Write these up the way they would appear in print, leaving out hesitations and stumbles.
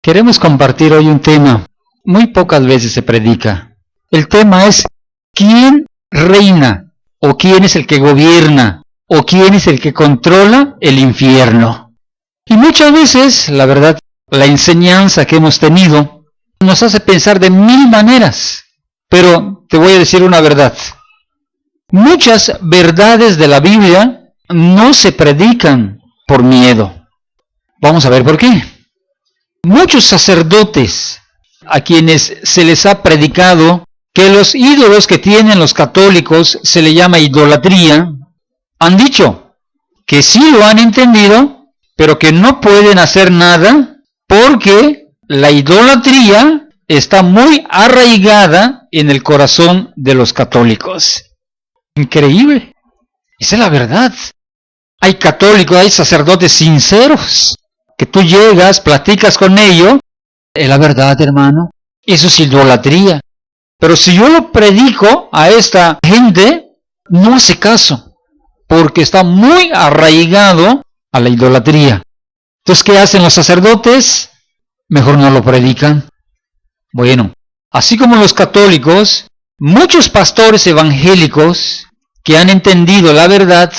Queremos compartir hoy un tema muy pocas veces se predica. El tema es ¿quién reina? ¿O quién es el que gobierna? ¿O quién es el que controla el infierno? Y muchas veces, la verdad, la enseñanza que hemos tenido nos hace pensar de mil maneras. Pero te voy a decir una verdad. Muchas verdades de la Biblia no se predican por miedo. Vamos a ver por qué. Muchos sacerdotes a quienes se les ha predicado que los ídolos que tienen los católicos se le llama idolatría, han dicho que sí lo han entendido, pero que no pueden hacer nada porque la idolatría está muy arraigada en el corazón de los católicos. Increíble. Esa es la verdad. Hay católicos, hay sacerdotes sinceros, que tú llegas, platicas con ellos, es la verdad, hermano, eso es idolatría. Pero si yo lo predico a esta gente, no hace caso, porque está muy arraigado a la idolatría. Entonces, ¿qué hacen los sacerdotes? Mejor no lo predican. Bueno, así como los católicos, muchos pastores evangélicos que han entendido la verdad,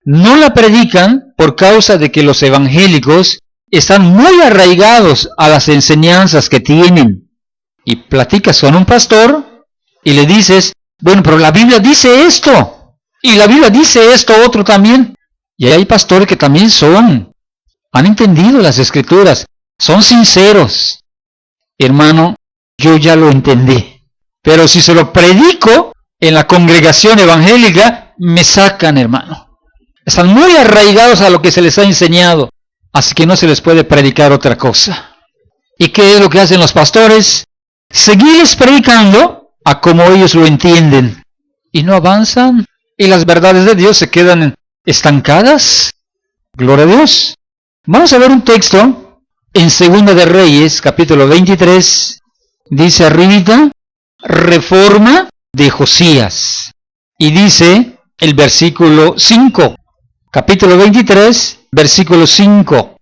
no la predican por causa de que los evangélicos están muy arraigados a las enseñanzas que tienen. Y platicas con un pastor y le dices, bueno, pero la Biblia dice esto, y la Biblia dice esto otro también. Y hay pastores que también han entendido las Escrituras, son sinceros. Hermano, yo ya lo entendí, pero si se lo predico en la congregación evangélica, me sacan, hermano. Están muy arraigados a lo que se les ha enseñado, así que no se les puede predicar otra cosa. ¿Y qué es lo que hacen los pastores? Seguirles predicando a como ellos lo entienden. Y no avanzan. Y las verdades de Dios se quedan estancadas. Gloria a Dios. Vamos a ver un texto en Segunda de Reyes, capítulo 23. Dice arribita, reforma de Josías. Y dice el versículo 5. Capítulo 23, versículo 5.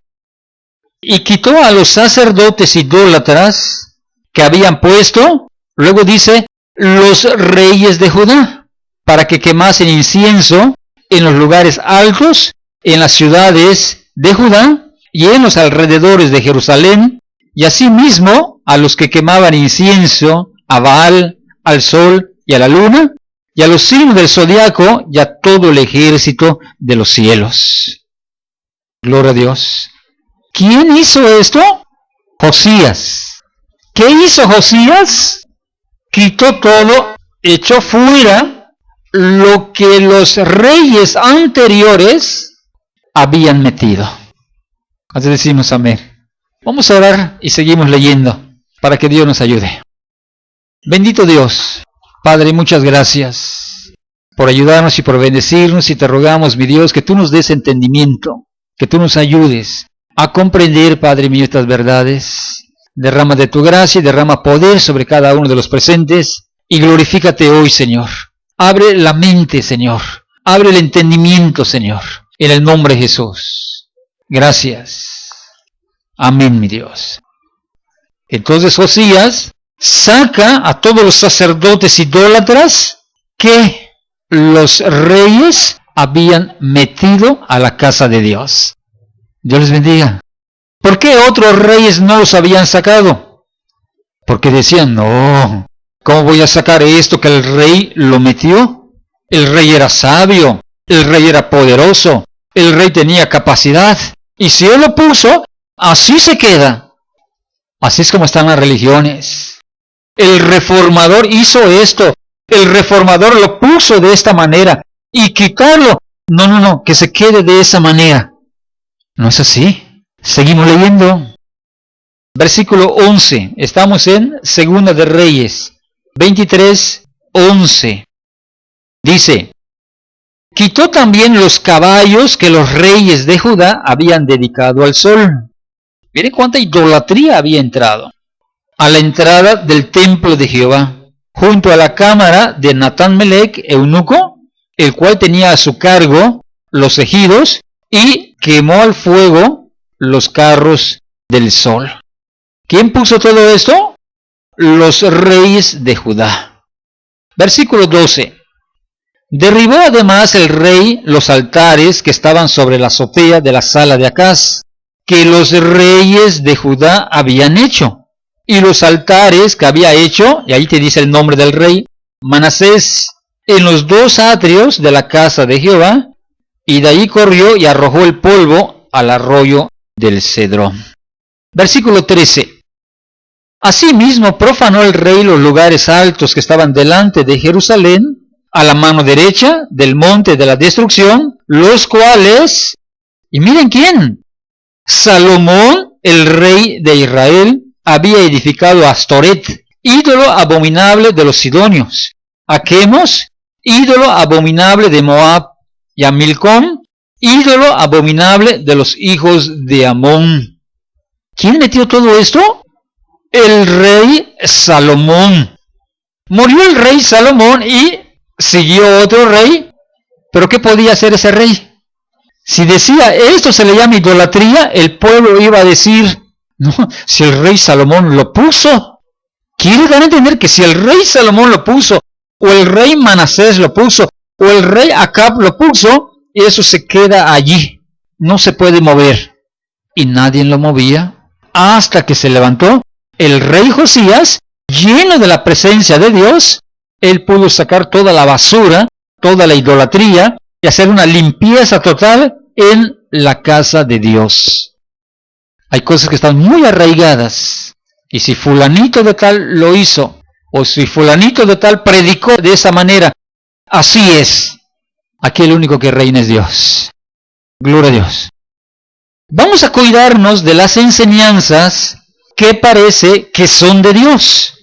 Y quitó a los sacerdotes idólatras que habían puesto, luego dice, los reyes de Judá, para que quemasen incienso en los lugares altos, en las ciudades de Judá y en los alrededores de Jerusalén, y asimismo a los que quemaban incienso a Baal, al sol y a la luna, y a los signos del zodiaco y a todo el ejército de los cielos. Gloria a Dios. ¿Quién hizo esto? Josías. ¿Qué hizo Josías? Quitó todo, echó fuera lo que los reyes anteriores habían metido. Así decimos amén. Vamos a orar y seguimos leyendo para que Dios nos ayude. Bendito Dios, Padre, muchas gracias por ayudarnos y por bendecirnos, y te rogamos, mi Dios, que tú nos des entendimiento, que tú nos ayudes a comprender, Padre mío, estas verdades. Derrama de tu gracia y derrama poder sobre cada uno de los presentes, y glorifícate hoy, Señor. Abre la mente, Señor. Abre el entendimiento, Señor, en el nombre de Jesús. Gracias. Amén, mi Dios. Entonces Josías saca a todos los sacerdotes idólatras que los reyes habían metido a la casa de Dios. Dios les bendiga. ¿Por qué otros reyes no los habían sacado? Porque decían, no, ¿cómo voy a sacar esto que el rey lo metió? El rey era sabio, el rey era poderoso, el rey tenía capacidad, y si él lo puso, así se queda. Así es como están las religiones. El reformador hizo esto, el reformador lo puso de esta manera, y quitarlo, no, que se quede de esa manera. No es así. Seguimos leyendo. Versículo 11. Estamos en Segunda de Reyes 23, 11. Dice, quitó también los caballos que los reyes de Judá habían dedicado al sol. Miren cuánta idolatría había entrado. A la entrada del templo de Jehová, junto a la cámara de Natán-Melec, eunuco, el cual tenía a su cargo los ejidos, y quemó al fuego los carros del sol. ¿Quién puso todo esto? Los reyes de Judá. Versículo 12. Derribó además el rey los altares que estaban sobre la azotea de la sala de Acaz, que los reyes de Judá habían hecho. Y los altares que había hecho, y ahí te dice el nombre del rey, Manasés, en los 2 atrios de la casa de Jehová, y de ahí corrió y arrojó el polvo al arroyo del Cedrón. Versículo 13. Asimismo profanó el rey los lugares altos que estaban delante de Jerusalén, a la mano derecha del monte de la destrucción, los cuales, y miren quién, Salomón, el rey de Israel, había edificado a Astoret, ídolo abominable de los sidonios, a Quemos, ídolo abominable de Moab, y a Milcom, ídolo abominable de los hijos de Amón. ¿Quién metió todo esto? El rey Salomón. Murió el rey Salomón y siguió otro rey. ¿Pero qué podía hacer ese rey? Si decía, esto se le llama idolatría, el pueblo iba a decir, no, si el rey Salomón lo puso. Quiere dar a entender que si el rey Salomón lo puso, o el rey Manasés lo puso, o el rey Acab lo puso, eso se queda allí, no se puede mover. Y nadie lo movía, hasta que se levantó el rey Josías, lleno de la presencia de Dios. Él pudo sacar toda la basura, toda la idolatría, y hacer una limpieza total en la casa de Dios. Hay cosas que están muy arraigadas, y si fulanito de tal lo hizo, o si fulanito de tal predicó de esa manera, así es. Aquí el único que reina es Dios. Gloria a Dios. Vamos a cuidarnos de las enseñanzas que parece que son de Dios.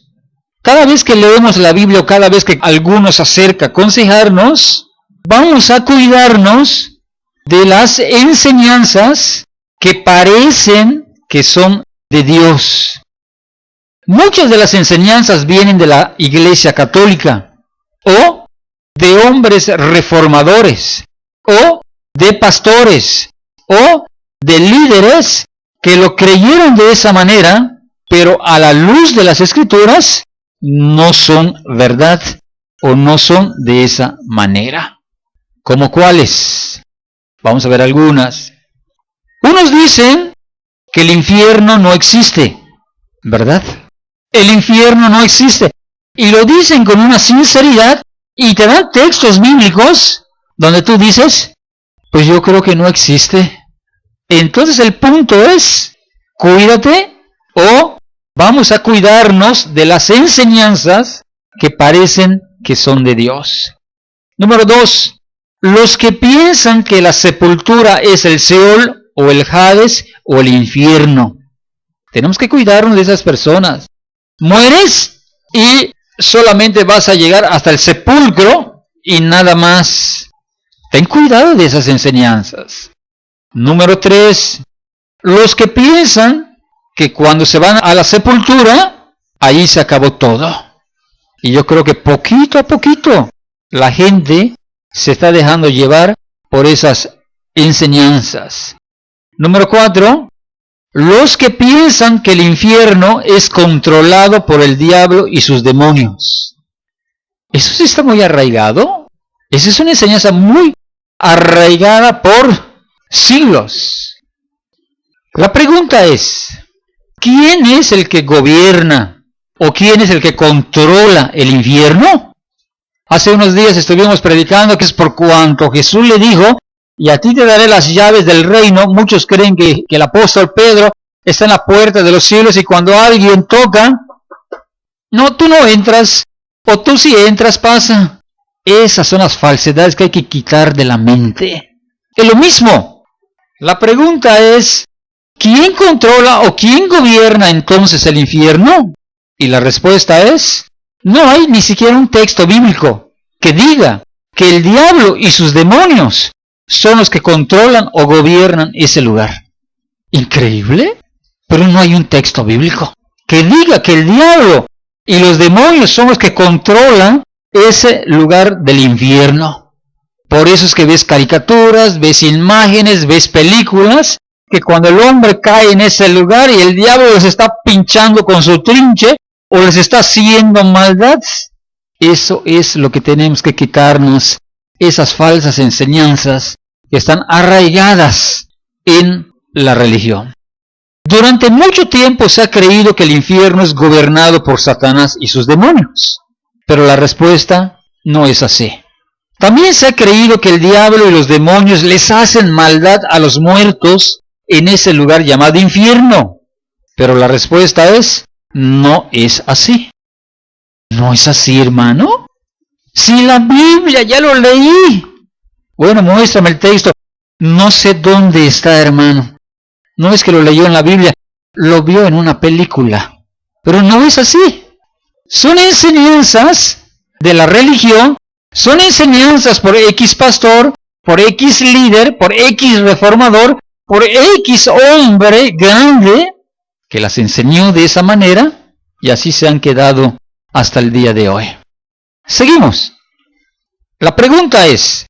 Cada vez que leemos la Biblia o cada vez que alguno se acerca a aconsejarnos, vamos a cuidarnos de las enseñanzas que parecen que son de Dios. Muchas de las enseñanzas vienen de la Iglesia Católica, o de hombres reformadores, o de pastores, o de líderes que lo creyeron de esa manera, pero a la luz de las Escrituras no son verdad, o no son de esa manera. ¿Como cuáles? Vamos a ver algunas. Unos dicen que el infierno no existe, ¿verdad? El infierno no existe. Y lo dicen con una sinceridad y te dan textos bíblicos donde tú dices, pues yo creo que no existe. Entonces el punto es, cuídate o vamos a cuidarnos de las enseñanzas que parecen que son de Dios. Número 2. Los que piensan que la sepultura es el Seol o el Hades o el infierno. Tenemos que cuidarnos de esas personas. Mueres y solamente vas a llegar hasta el sepulcro y nada más. Ten cuidado de esas enseñanzas. Número 3. Los que piensan que cuando se van a la sepultura, ahí se acabó todo. Y yo creo que poquito a poquito la gente se está dejando llevar por esas enseñanzas. Número 4. Los que piensan que el infierno es controlado por el diablo y sus demonios. Eso sí está muy arraigado. Esa es una enseñanza muy arraigada por siglos. La pregunta es, ¿quién es el que gobierna o quién es el que controla el infierno? Hace unos días estuvimos predicando que es por cuanto Jesús le dijo, y a ti te daré las llaves del reino. Muchos creen que el apóstol Pedro está en la puerta de los cielos y cuando alguien toca, no, tú no entras, o tú si entras pasa. Esas son las falsedades que hay que quitar de la mente. Es lo mismo. La pregunta es, ¿quién controla o quién gobierna entonces el infierno? Y la respuesta es, no hay ni siquiera un texto bíblico que diga que el diablo y sus demonios son los que controlan o gobiernan ese lugar. Increíble, pero no hay un texto bíblico que diga que el diablo y los demonios son los que controlan ese lugar del infierno. Por eso es que ves caricaturas, ves imágenes, ves películas que cuando el hombre cae en ese lugar y el diablo les está pinchando con su trinche o les está haciendo maldad, eso es lo que tenemos que quitarnos, esas falsas enseñanzas que están arraigadas en la religión. Durante mucho tiempo se ha creído que el infierno es gobernado por Satanás y sus demonios, pero la respuesta no es así. También se ha creído que el diablo y los demonios les hacen maldad a los muertos en ese lugar llamado infierno, pero la respuesta es, no es así. ¿No es así, hermano? Si la Biblia, ya lo leí. Bueno, muéstrame el texto. No sé dónde está, hermano. No es que lo leyó en la Biblia, lo vio en una película. Pero no es así. Son enseñanzas de la religión, son enseñanzas por X pastor, por X líder, por X reformador, por X hombre grande, que las enseñó de esa manera, y así se han quedado hasta el día de hoy. Seguimos. La pregunta es,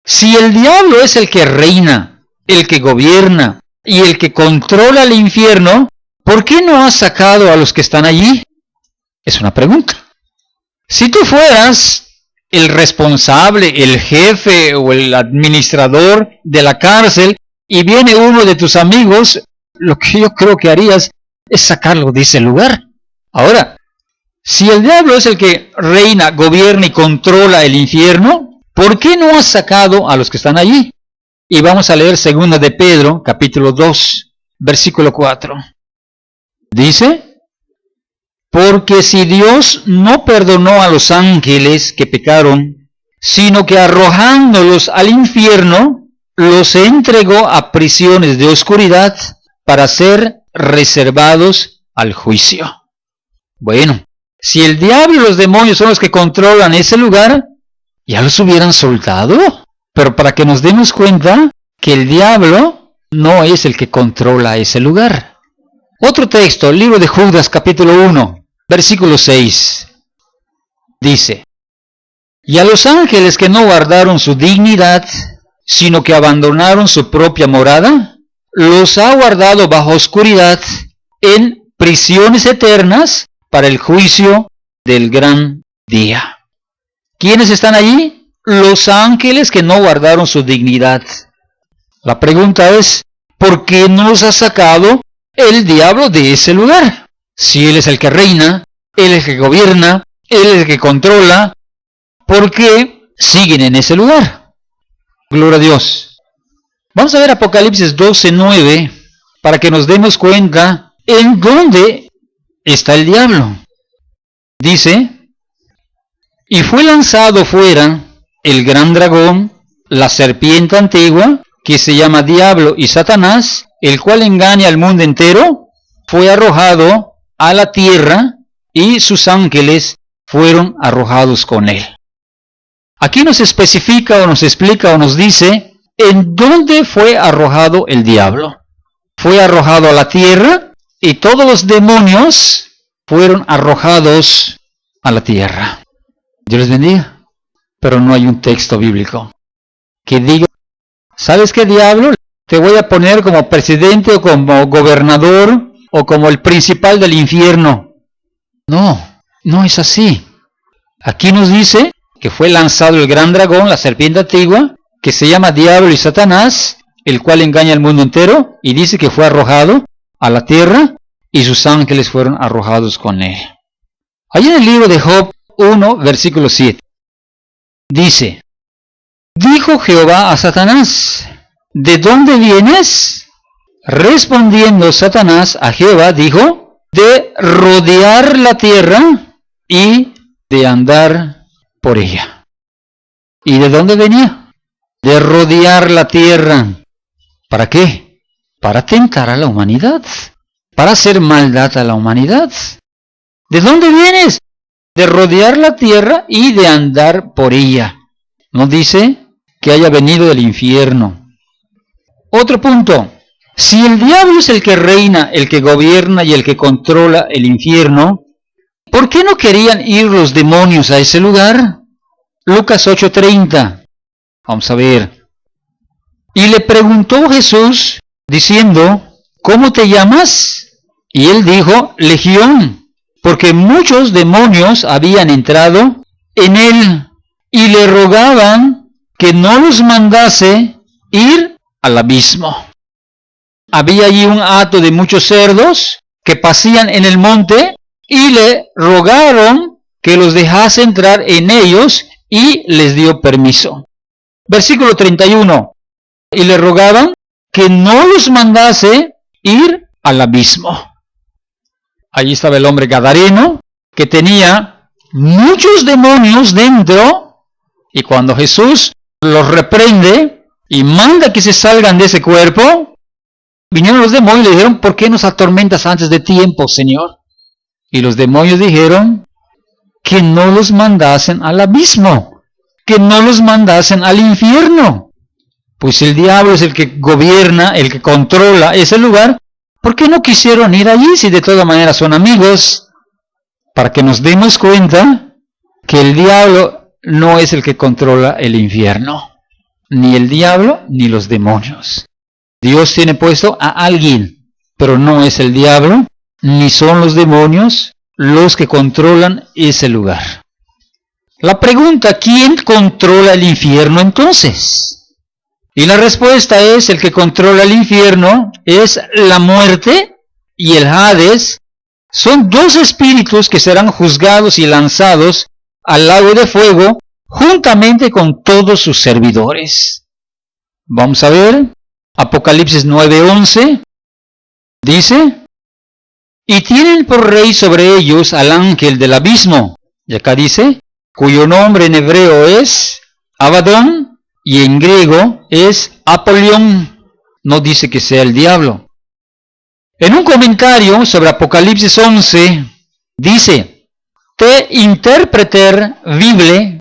si el diablo es el que reina, el que gobierna y el que controla el infierno, ¿por qué no ha sacado a los que están allí? Es una pregunta. Si tú fueras el responsable, el jefe o el administrador de la cárcel y viene uno de tus amigos, lo que yo creo que harías es sacarlo de ese lugar. Ahora, si el diablo es el que reina, gobierna y controla el infierno, ¿por qué no has sacado a los que están allí? Y vamos a leer 2 de Pedro, capítulo 2, versículo 4. Dice, porque si Dios no perdonó a los ángeles que pecaron, sino que arrojándolos al infierno, los entregó a prisiones de oscuridad para ser reservados al juicio. Bueno, si el diablo y los demonios son los que controlan ese lugar, ya los hubieran soltado. Pero para que nos demos cuenta que el diablo no es el que controla ese lugar. Otro texto, el libro de Judas, capítulo 1, versículo 6. Dice, y a los ángeles que no guardaron su dignidad, sino que abandonaron su propia morada, los ha guardado bajo oscuridad en prisiones eternas para el juicio del gran día. ¿Quiénes están allí? Los ángeles que no guardaron su dignidad. La pregunta es, ¿por qué no los ha sacado el diablo de ese lugar? Si él es el que reina, él es el que gobierna, él es el que controla, ¿por qué siguen en ese lugar? Gloria a Dios. Vamos a ver Apocalipsis 12:9 para que nos demos cuenta en dónde está el diablo. Dice, y fue lanzado fuera el gran dragón, la serpiente antigua, que se llama Diablo y Satanás, el cual engaña al mundo entero, fue arrojado a la tierra y sus ángeles fueron arrojados con él. Aquí nos especifica o nos explica o nos dice en dónde fue arrojado el diablo. Fue arrojado a la tierra y todos los demonios fueron arrojados a la tierra. Dios les bendiga. Pero no hay un texto bíblico que diga, ¿sabes qué, diablo? Te voy a poner como presidente o como gobernador o como el principal del infierno. No, no es así. Aquí nos dice que fue lanzado el gran dragón, la serpiente antigua, que se llama Diablo y Satanás, el cual engaña al mundo entero, y dice que fue arrojado a la tierra y sus ángeles fueron arrojados con él. Allí en el libro de Job 1, versículo 7. Dice, dijo Jehová a Satanás, ¿de dónde vienes? Respondiendo Satanás a Jehová, dijo, de rodear la tierra y de andar por ella. ¿Y de dónde venía? De rodear la tierra. ¿Para qué? Para tentar a la humanidad, para hacer maldad a la humanidad. ¿De dónde vienes? De rodear la tierra y de andar por ella. No dice que haya venido del infierno. Otro punto. Si el diablo es el que reina, el que gobierna y el que controla el infierno, ¿por qué no querían ir los demonios a ese lugar? Lucas 8:30. Vamos a ver. Y le preguntó Jesús, diciendo, ¿cómo te llamas? Y él dijo, Legión, porque muchos demonios habían entrado en él y le rogaban que no los mandase ir al abismo. Había allí un hato de muchos cerdos que pasían en el monte y le rogaron que los dejase entrar en ellos y les dio permiso. Versículo 31. Y le rogaban que no los mandase ir al abismo. Allí estaba el hombre gadareno que tenía muchos demonios dentro, y cuando Jesús los reprende y manda que se salgan de ese cuerpo, vinieron los demonios y le dijeron, ¿por qué nos atormentas antes de tiempo, Señor? Y los demonios dijeron que no los mandasen al abismo, que no los mandasen al infierno. Pues el diablo es el que gobierna, el que controla ese lugar. ¿Por qué no quisieron ir allí si de todas maneras son amigos? Para que nos demos cuenta que el diablo no es el que controla el infierno. Ni el diablo ni los demonios. Dios tiene puesto a alguien, pero no es el diablo, ni son los demonios los que controlan ese lugar. La pregunta, ¿quién controla el infierno entonces? Y la respuesta es, el que controla el infierno es la muerte y el Hades. Son dos espíritus que serán juzgados y lanzados al lago de fuego juntamente con todos sus servidores. Vamos a ver, Apocalipsis 9:11 dice, y tienen por rey sobre ellos al ángel del abismo, y acá dice, cuyo nombre en hebreo es Abadón, y en griego es Apolión, no dice que sea el diablo. En un comentario sobre Apocalipsis 11, dice, Te Interpreter Bible,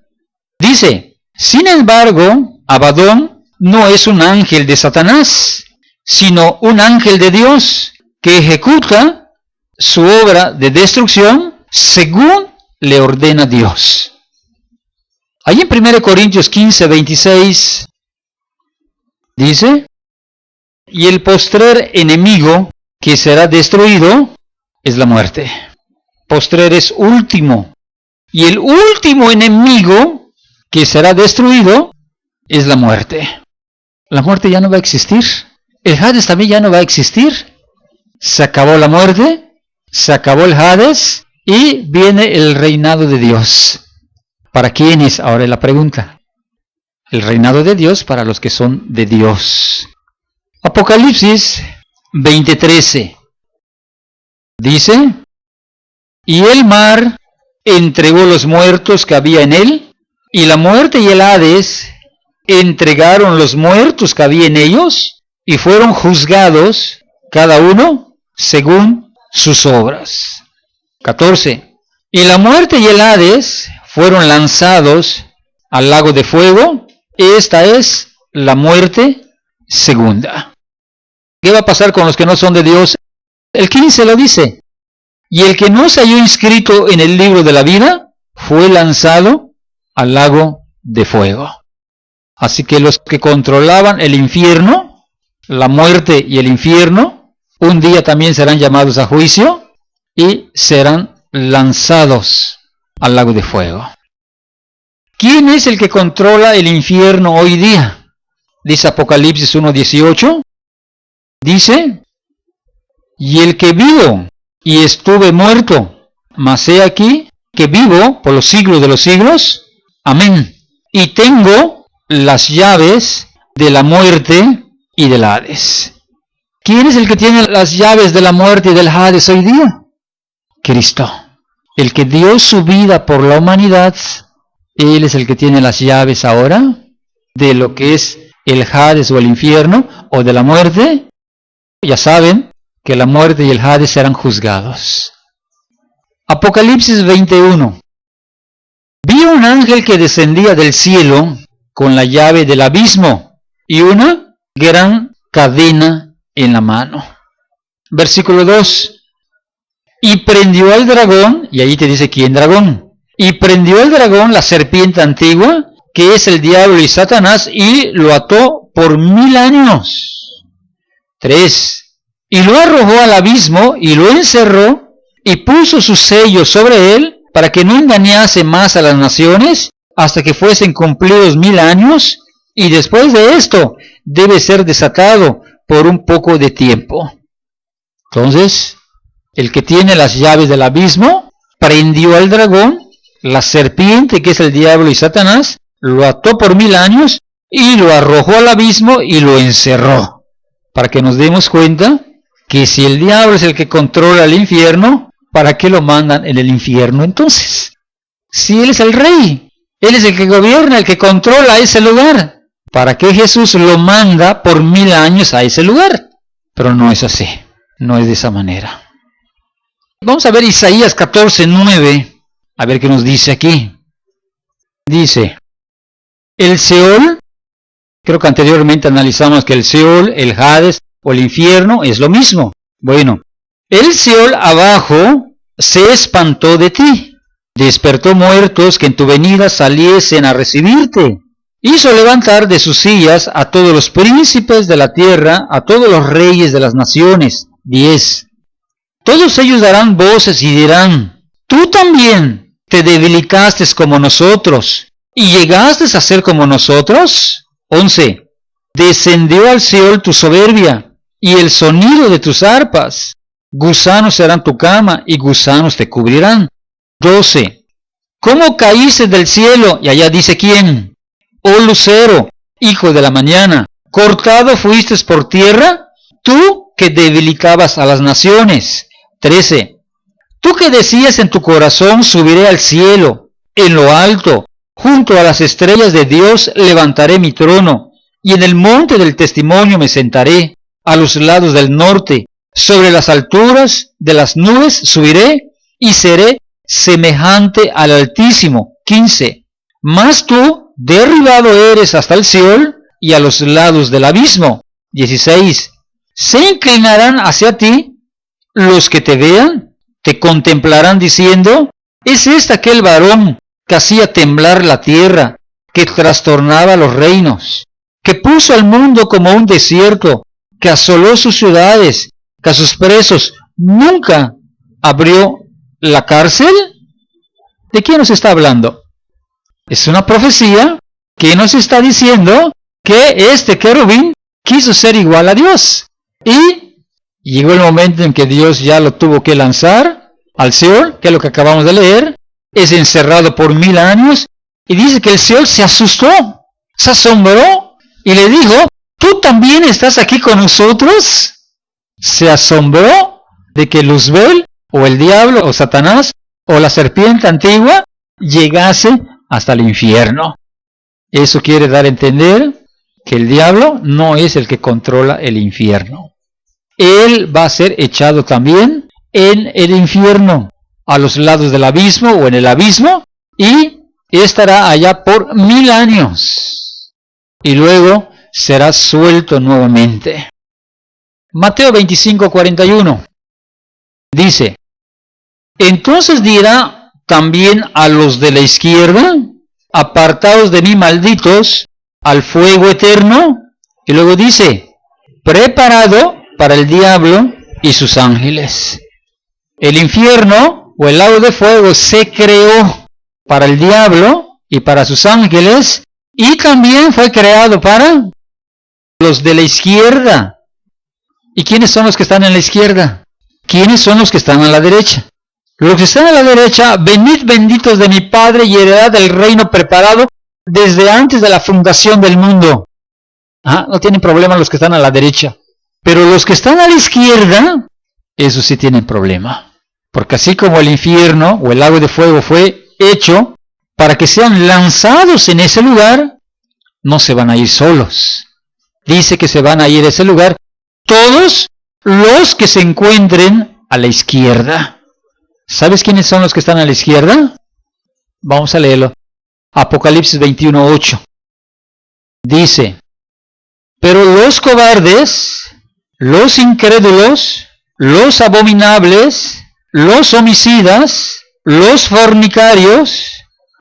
dice, sin embargo, Abadón no es un ángel de Satanás, sino un ángel de Dios que ejecuta su obra de destrucción según le ordena Dios. Allí en 1 Corintios 15:26 dice, y el postrer enemigo que será destruido es la muerte. Postrer es último. Y el último enemigo que será destruido es la muerte. La muerte ya no va a existir. El Hades también ya no va a existir. Se acabó la muerte, se acabó el Hades y viene el reinado de Dios. ¿Para quiénes? Ahora es la pregunta. El reinado de Dios para los que son de Dios. Apocalipsis 20:13 dice, y el mar entregó los muertos que había en él, y la muerte y el Hades entregaron los muertos que había en ellos, y fueron juzgados cada uno según sus obras. 14. Y la muerte y el Hades fueron lanzados al lago de fuego. Esta es la muerte segunda. ¿Qué va a pasar con los que no son de Dios? El 15 lo dice. Y el que no se halló inscrito en el libro de la vida fue lanzado al lago de fuego. Así que los que controlaban el infierno, la muerte y el infierno, un día también serán llamados a juicio y serán lanzados al lago de fuego. ¿Quién es el que controla el infierno hoy día? Dice Apocalipsis 1:18. Dice, y el que vivo y estuve muerto, mas he aquí que vivo por los siglos de los siglos. Amén. Y tengo las llaves de la muerte y del Hades. ¿Quién es el que tiene las llaves de la muerte y del Hades hoy día? Cristo. El que dio su vida por la humanidad, Él es el que tiene las llaves ahora de lo que es el Hades o el infierno o de la muerte. Ya saben que la muerte y el Hades serán juzgados. Apocalipsis 21. Vi un ángel que descendía del cielo con la llave del abismo y una gran cadena en la mano. Versículo 2. Y prendió al dragón, y ahí te dice quién dragón. Y prendió al dragón, la serpiente antigua, que es el diablo y Satanás, y lo ató por 1000 años. 3. Y lo arrojó al abismo y lo encerró y puso su sello sobre él para que no engañase más a las naciones hasta que fuesen cumplidos 1000 años, y después de esto debe ser desatado por un poco de tiempo. Entonces, el que tiene las llaves del abismo prendió al dragón, la serpiente que es el diablo y Satanás, lo ató por 1000 años y lo arrojó al abismo y lo encerró. Para que nos demos cuenta que si el diablo es el que controla el infierno, ¿para qué lo mandan en el infierno entonces? Si él es el rey, él es el que gobierna, el que controla ese lugar, ¿para qué Jesús lo manda por 1000 años a ese lugar? Pero no es así, no es de esa manera. Vamos a ver Isaías 14:9, a ver qué nos dice aquí. Dice, el Seol, creo que anteriormente analizamos que el Seol, el Hades o el infierno es lo mismo. Bueno, el Seol abajo se espantó de ti, despertó muertos que en tu venida saliesen a recibirte. Hizo levantar de sus sillas a todos los príncipes de la tierra, a todos los reyes de las naciones. 10. Todos ellos darán voces y dirán, tú también te debilitaste como nosotros, y llegaste a ser como nosotros. 11. Descendió al Seol tu soberbia, y el sonido de tus arpas. Gusanos serán tu cama, y gusanos te cubrirán. 12. ¿Cómo caíste del cielo? Y allá dice quién. Oh lucero, hijo de la mañana, cortado fuiste por tierra, tú que debilitabas a las naciones. 13. Tú que decías en tu corazón, subiré al cielo, en lo alto, junto a las estrellas de Dios levantaré mi trono, y en el monte del testimonio me sentaré, a los lados del norte, sobre las alturas de las nubes subiré, y seré semejante al Altísimo. 15. Mas tú, derribado eres hasta el Seol, y a los lados del abismo. 16. Se inclinarán hacia ti, los que te vean, te contemplarán diciendo, ¿es este aquel varón que hacía temblar la tierra, que trastornaba los reinos, que puso al mundo como un desierto, que asoló sus ciudades, que a sus presos nunca abrió la cárcel? ¿De quién nos está hablando? Es una profecía que nos está diciendo que este querubín quiso ser igual a Dios. Y llegó el momento en que Dios ya lo tuvo que lanzar al Seol, que es lo que acabamos de leer. Es encerrado por 1000 años. Y dice que el Seol se asustó, se asombró y le dijo, ¿tú también estás aquí con nosotros? Se asombró de que Luzbel, o el diablo, o Satanás, o la serpiente antigua, llegase hasta el infierno. Eso quiere dar a entender que el diablo no es el que controla el infierno. Él va a ser echado también en el infierno, a los lados del abismo o en el abismo, y estará allá por 1000 años. Y luego será suelto nuevamente. Mateo 25:41 dice, entonces dirá también a los de la izquierda, apartaos de mí malditos, al fuego eterno. Y luego dice, preparado para el diablo y sus ángeles. El infierno o el lago de fuego se creó para el diablo y para sus ángeles, y también fue creado para los de la izquierda. ¿Y quiénes son los que están en la izquierda? ¿Quiénes son los que están a la derecha? Los que están a la derecha, venid benditos de mi Padre y heredad del reino preparado desde antes de la fundación del mundo. No tienen problema los que están a la derecha. Pero los que están a la izquierda, esos sí tienen problema. Porque así como el infierno o el lago de fuego fue hecho para que sean lanzados en ese lugar, no se van a ir solos. Dice que se van a ir a ese lugar todos los que se encuentren a la izquierda. ¿Sabes quiénes son los que están a la izquierda? Vamos a leerlo. Apocalipsis 21:8. Dice, pero los cobardes, los incrédulos, los abominables, los homicidas, los fornicarios,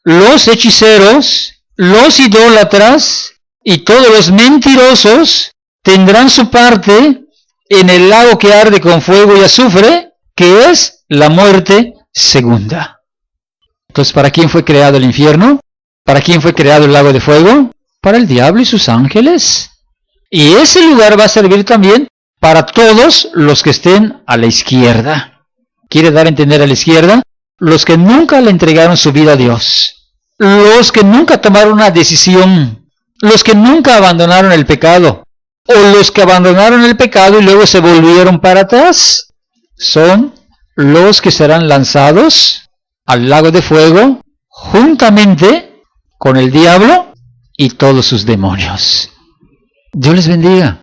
los hechiceros, los idólatras y todos los mentirosos tendrán su parte en el lago que arde con fuego y azufre, que es la muerte segunda. Entonces, ¿para quién fue creado el infierno? ¿Para quién fue creado el lago de fuego? Para el diablo y sus ángeles. Y ese lugar va a servir también para todos los que estén a la izquierda. ¿Quiere dar a entender a la izquierda? Los que nunca le entregaron su vida a Dios. Los que nunca tomaron una decisión. Los que nunca abandonaron el pecado. O los que abandonaron el pecado y luego se volvieron para atrás. Son los que serán lanzados al lago de fuego juntamente con el diablo y todos sus demonios. Dios les bendiga.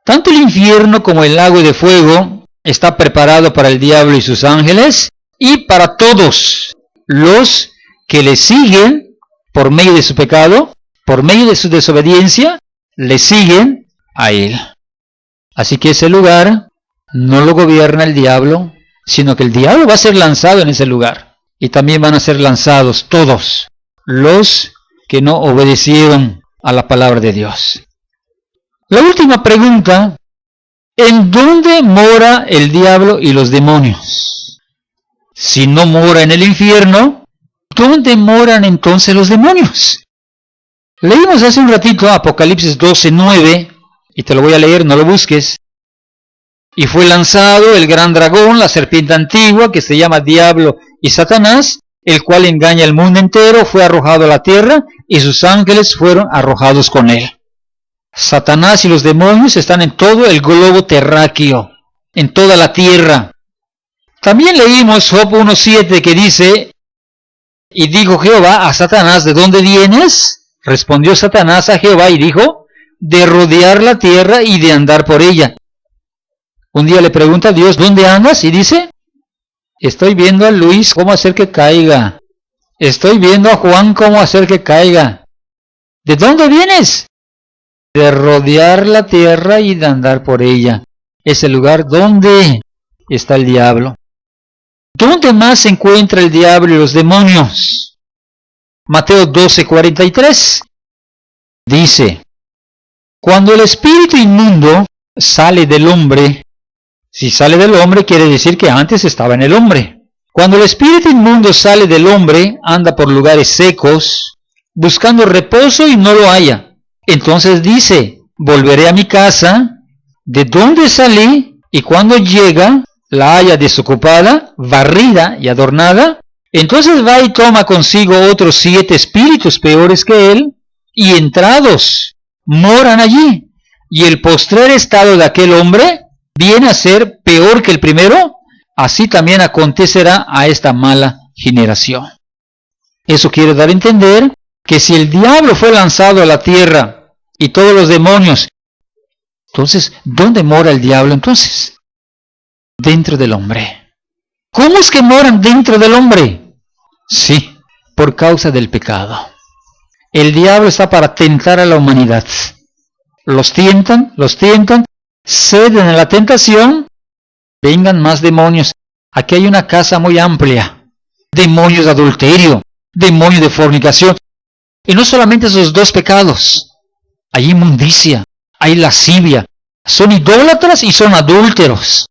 Tanto el infierno como el lago de fuego está preparado para el diablo y sus ángeles y para todos los que le siguen por medio de su pecado, por medio de su desobediencia, le siguen a él. Así que ese lugar no lo gobierna el diablo, sino que el diablo va a ser lanzado en ese lugar. Y también van a ser lanzados todos los que no obedecieron a la palabra de Dios. La última pregunta: ¿en dónde mora el diablo y los demonios? Si no mora en el infierno, ¿dónde moran entonces los demonios? Leímos hace un ratito Apocalipsis 12:9, y te lo voy a leer, no lo busques. Y fue lanzado el gran dragón, la serpiente antigua, que se llama Diablo y Satanás, el cual engaña al mundo entero, fue arrojado a la tierra, y sus ángeles fueron arrojados con él. Satanás y los demonios están en todo el globo terráqueo, en toda la tierra. También leímos Job 1:7 que dice: y dijo Jehová a Satanás, ¿de dónde vienes? Respondió Satanás a Jehová y dijo: de rodear la tierra y de andar por ella. Un día le pregunta a Dios: ¿dónde andas? Y dice: estoy viendo a Luis cómo hacer que caiga. Estoy viendo a Juan cómo hacer que caiga. ¿De dónde vienes? De rodear la tierra y de andar por ella. Es el lugar donde está el diablo. ¿Dónde más se encuentra el diablo y los demonios? Mateo 12:43 dice: cuando el espíritu inmundo sale del hombre, si sale del hombre quiere decir que antes estaba en el hombre. Cuando el espíritu inmundo sale del hombre, anda por lugares secos, buscando reposo y no lo halla. Entonces dice: volveré a mi casa, de donde salí, y cuando llega, la halla desocupada, barrida y adornada. Entonces va y toma consigo otros 7 espíritus peores que él, y entrados, moran allí. Y el postrer estado de aquel hombre viene a ser peor que el primero. Así también acontecerá a esta mala generación. Eso quiere dar a entender que si el diablo fue lanzado a la tierra y todos los demonios, entonces, ¿dónde mora el diablo entonces? Dentro del hombre. ¿Cómo es que moran dentro del hombre? Sí, por causa del pecado. El diablo está para tentar a la humanidad. Los tientan, ceden a la tentación, vengan más demonios. Aquí hay una casa muy amplia. Demonios de adulterio, demonios de fornicación. Y no solamente esos 2 pecados. Hay inmundicia, hay lascivia. Son idólatras y son adúlteros.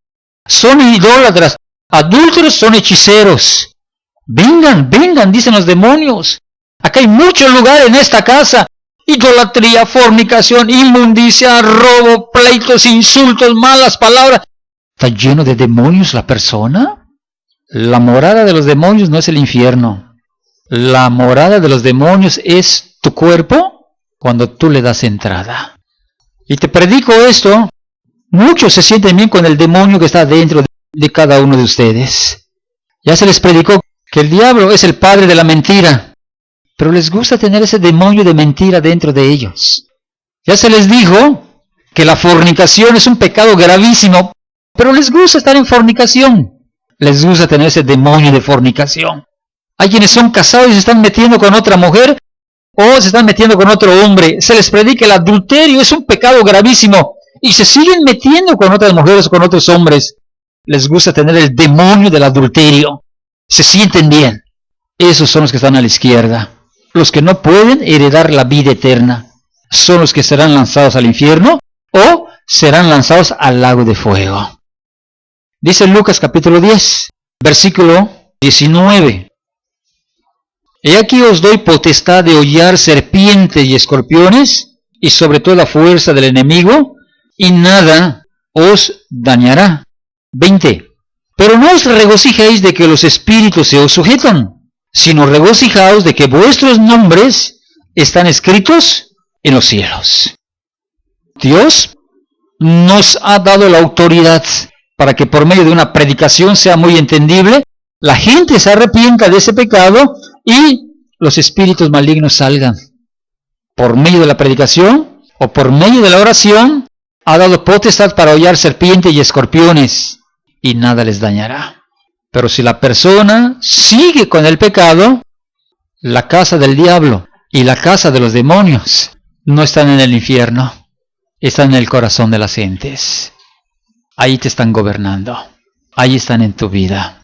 Son idólatras, adúlteros, son hechiceros. Vengan, dicen los demonios. Acá hay mucho lugar en esta casa. Idolatría, fornicación, inmundicia, robo, pleitos, insultos, malas palabras. ¿Está lleno de demonios la persona? La morada de los demonios no es el infierno. La morada de los demonios es tu cuerpo cuando tú le das entrada. Y te predico esto. Muchos se sienten bien con el demonio que está dentro de cada uno de ustedes. Ya se les predicó que el diablo es el padre de la mentira, pero les gusta tener ese demonio de mentira dentro de ellos. Ya se les dijo que la fornicación es un pecado gravísimo, pero les gusta estar en fornicación. Les gusta tener ese demonio de fornicación. Hay quienes son casados y se están metiendo con otra mujer o se están metiendo con otro hombre. Se les predica el adulterio es un pecado gravísimo y se siguen metiendo con otras mujeres o con otros hombres. Les gusta tener el demonio del adulterio. Se sienten bien. Esos son los que están a la izquierda. Los que no pueden heredar la vida eterna son los que serán lanzados al infierno o serán lanzados al lago de fuego. Dice Lucas capítulo 10, versículo 19. He aquí os doy potestad de hollar serpientes y escorpiones, y sobre toda la fuerza del enemigo, y nada os dañará. 20. Pero no os regocijéis de que los espíritus se os sujetan, sino regocijaos de que vuestros nombres están escritos en los cielos. Dios nos ha dado la autoridad para que por medio de una predicación sea muy entendible, la gente se arrepienta de ese pecado y los espíritus malignos salgan. Por medio de la predicación o por medio de la oración, ha dado potestad para hollar serpientes y escorpiones, y nada les dañará. Pero si la persona sigue con el pecado, la casa del diablo y la casa de los demonios no están en el infierno, están en el corazón de las gentes. Ahí te están gobernando, ahí están en tu vida.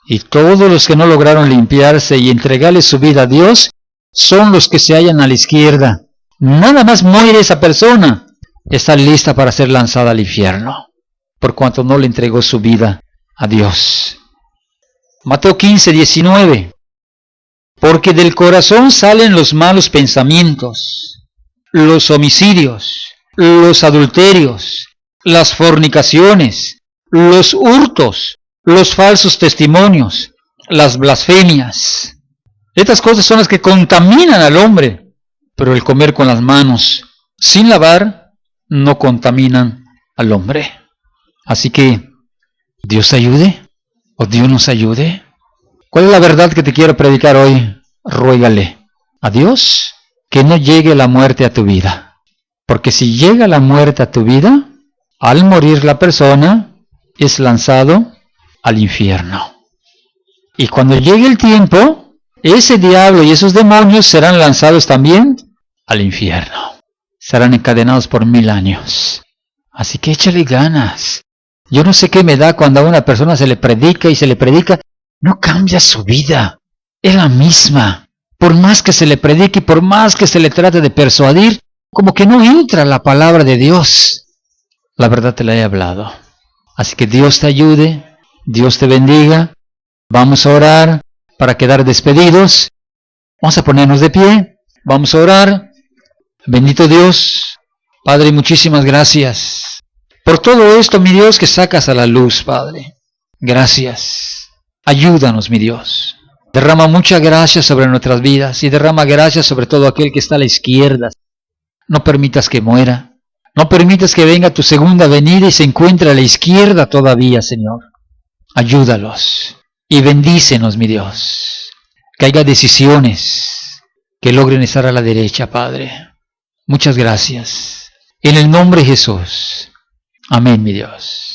Y todos los que no lograron limpiarse y entregarle su vida a Dios, son los que se hallan a la izquierda. Nada más muere esa persona, está lista para ser lanzada al infierno, por cuanto no le entregó su vida a Dios. Mateo 15, 19. Porque del corazón salen los malos pensamientos, los homicidios, los adulterios, las fornicaciones, los hurtos, los falsos testimonios, las blasfemias. Estas cosas son las que contaminan al hombre, pero el comer con las manos sin lavar no contaminan al hombre. Así que, ¿Dios te ayude? ¿O Dios nos ayude? ¿Cuál es la verdad que te quiero predicar hoy? Ruégale a Dios que no llegue la muerte a tu vida. Porque si llega la muerte a tu vida, al morir la persona es lanzado al infierno. Y cuando llegue el tiempo, ese diablo y esos demonios serán lanzados también al infierno. Serán encadenados por 1000 años. Así que échale ganas. Yo no sé qué me da cuando a una persona se le predica y se le predica, no cambia su vida. Es la misma. Por más que se le predique y por más que se le trate de persuadir, como que no entra la palabra de Dios. La verdad te la he hablado. Así que Dios te ayude, Dios te bendiga. Vamos a orar para quedar despedidos. Vamos a ponernos de pie. Vamos a orar. Bendito Dios, Padre, muchísimas gracias por todo esto, mi Dios, que sacas a la luz, Padre. Gracias. Ayúdanos, mi Dios. Derrama mucha gracia sobre nuestras vidas y derrama gracia sobre todo aquel que está a la izquierda. No permitas que muera. No permitas que venga tu segunda venida y se encuentre a la izquierda todavía, Señor. Ayúdalos y bendícenos, mi Dios. Que haya decisiones que logren estar a la derecha, Padre. Muchas gracias. En el nombre de Jesús. Amén, mi Dios.